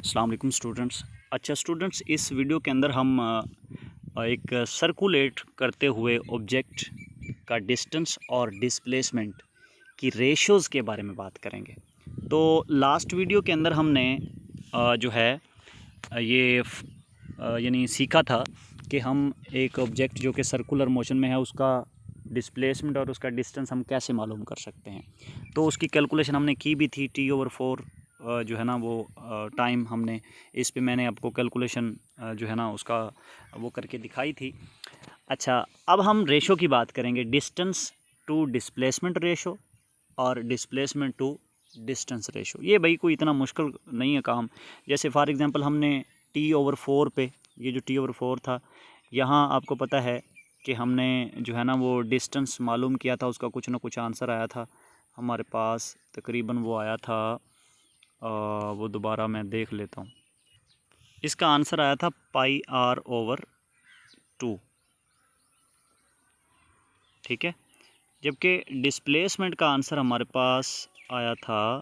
अस्सलाम वालेकुम स्टूडेंट्स। अच्छा स्टूडेंट्स, इस वीडियो के अंदर हम एक सर्कुलेट करते हुए ऑब्जेक्ट का डिस्टेंस और डिस्प्लेसमेंट की रेशोज़ के बारे में बात करेंगे। तो लास्ट वीडियो के अंदर हमने जो है ये यानी सीखा था कि हम एक ऑब्जेक्ट जो कि सर्कुलर मोशन में है उसका डिस्प्लेसमेंट और उसका डिस्टेंस हम कैसे मालूम कर सकते हैं। तो उसकी कैलकुलेशन हमने की भी थी T/4 जो है ना वो टाइम हमने इस पे मैंने आपको कैलकुलेशन जो है ना उसका वो करके दिखाई थी। अच्छा, अब हम रेशो की बात करेंगे, डिस्टेंस टू डिस्प्लेसमेंट रेशो और डिस्प्लेसमेंट टू डिस्टेंस रेशो। ये भाई कोई इतना मुश्किल नहीं है काम। जैसे फॉर एग्जांपल हमने T/4 पे, ये जो T/4 था, यहाँ आपको पता है कि हमने जो है ना वो डिस्टेंस मालूम किया था, उसका कुछ ना कुछ आंसर आया था हमारे पास। तकरीबन वो आया था वो दोबारा मैं देख लेता हूँ। इसका आंसर आया था πr/2, ठीक है। जबकि डिस्प्लेसमेंट का आंसर हमारे पास आया था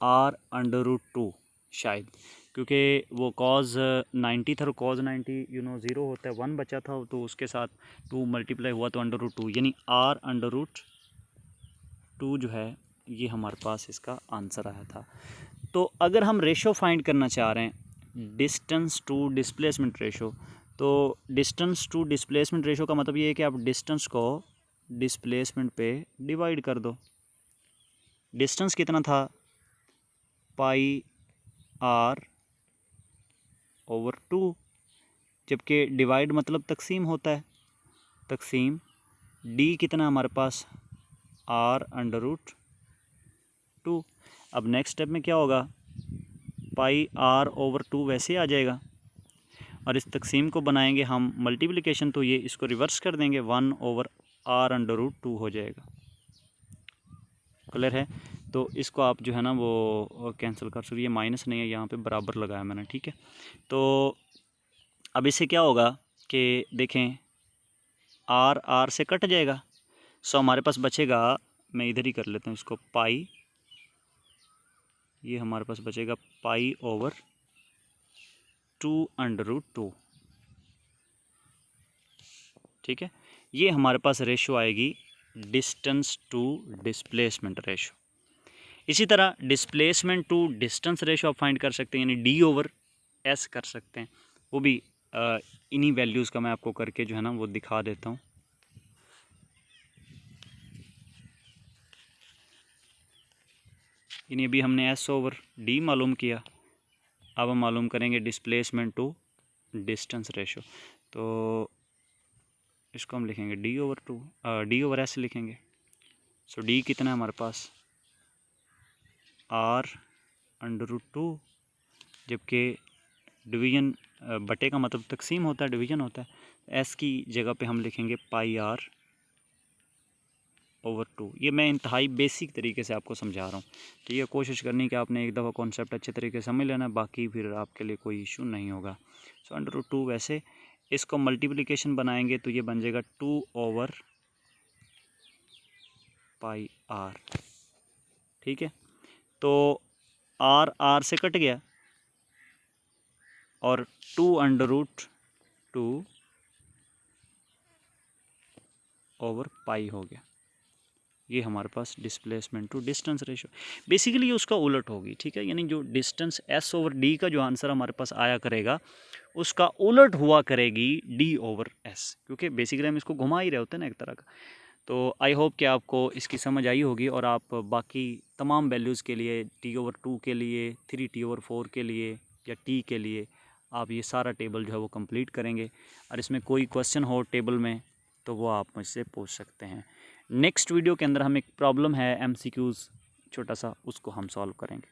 r/2 शायद, क्योंकि वो cos 90 था और cos 90 ज़ीरो होता है, 1 बचा था तो उसके साथ 2 मल्टीप्लाई हुआ तो √2, यानी r/2 जो है ये हमारे पास इसका आंसर आया था। तो अगर हम रेशो फाइंड करना चाह रहे हैं, डिस्टेंस टू डिस्प्लेसमेंट रेशो, तो डिस्टेंस टू डिस्प्लेसमेंट रेशो का मतलब ये है कि आप डिस्टेंस को डिस्प्लेसमेंट पे डिवाइड कर दो। डिस्टेंस कितना था, πr/2, जबकि डिवाइड मतलब तकसीम होता है, तकसीम d कितना हमारे पास r/2। अब नेक्स्ट स्टेप में क्या होगा, πr/2 वैसे आ जाएगा और इस तकसीम को बनाएंगे हम मल्टीप्लिकेशन, तो ये इसको रिवर्स कर देंगे, 1/r/2 हो जाएगा। क्लियर है? तो इसको आप जो है ना वो कैंसिल कर सकते, ये माइनस नहीं है, यहाँ पे बराबर लगाया मैंने, ठीक है। तो अब इससे क्या होगा कि देखें, r से कट जाएगा, सो हमारे पास बचेगा, मैं इधर ही कर लेता हूँ इसको, पाई, ये हमारे पास बचेगा π/2√2, ठीक है। ये हमारे पास रेशो आएगी डिस्टेंस टू डिस्प्लेसमेंट रेशो। इसी तरह डिस्प्लेसमेंट टू डिस्टेंस रेशो आप फाइंड कर सकते हैं, यानी D/S कर सकते हैं। वो भी इन्हीं वैल्यूज़ का मैं आपको करके जो है ना वो दिखा देता हूँ। यानी अभी हमने S/D मालूम किया, अब हम मालूम करेंगे डिस्प्लेसमेंट टू डिस्टेंस रेशो। तो इसको हम लिखेंगे D/S लिखेंगे। सो D कितना है हमारे पास, r/2, जबकि डिवीज़न बटे का मतलब तकसीम होता है, डिवीज़न होता है। S की जगह पे हम लिखेंगे πr/2। ये मैं इंतहाई बेसिक तरीके से आपको समझा रहा हूँ, ठीक है। कोशिश करनी कि आपने एक दफ़ा कॉन्सेप्ट अच्छे तरीके से समझ लेना, बाकी फिर आपके लिए कोई इशू नहीं होगा। सो √2, वैसे इसको मल्टीप्लिकेशन बनाएंगे तो ये बन जाएगा 2/πr, ठीक है। तो r से कट गया और 2/2/π हो गया। ये हमारे पास displacement to distance ratio, basically ये उसका उलट होगी, ठीक है। यानी जो डिस्टेंस S/D का जो आंसर हमारे पास आया करेगा, उसका उलट हुआ करेगी D/S, क्योंकि बेसिकली हम इसको घुमा ही रहे होते हैं ना एक तरह का। तो आई होप कि आपको इसकी समझ आई होगी और आप बाकी तमाम वैल्यूज़ के लिए, T/2 के लिए, 3T/4 के लिए या T के लिए, आप ये सारा टेबल जो है वो कंप्लीट करेंगे। और इसमें कोई क्वेश्चन हो टेबल में तो वो आप मुझसे पूछ सकते हैं। नेक्स्ट वीडियो के अंदर हम एक प्रॉब्लम है MCQs छोटा सा, उसको हम सॉल्व करेंगे।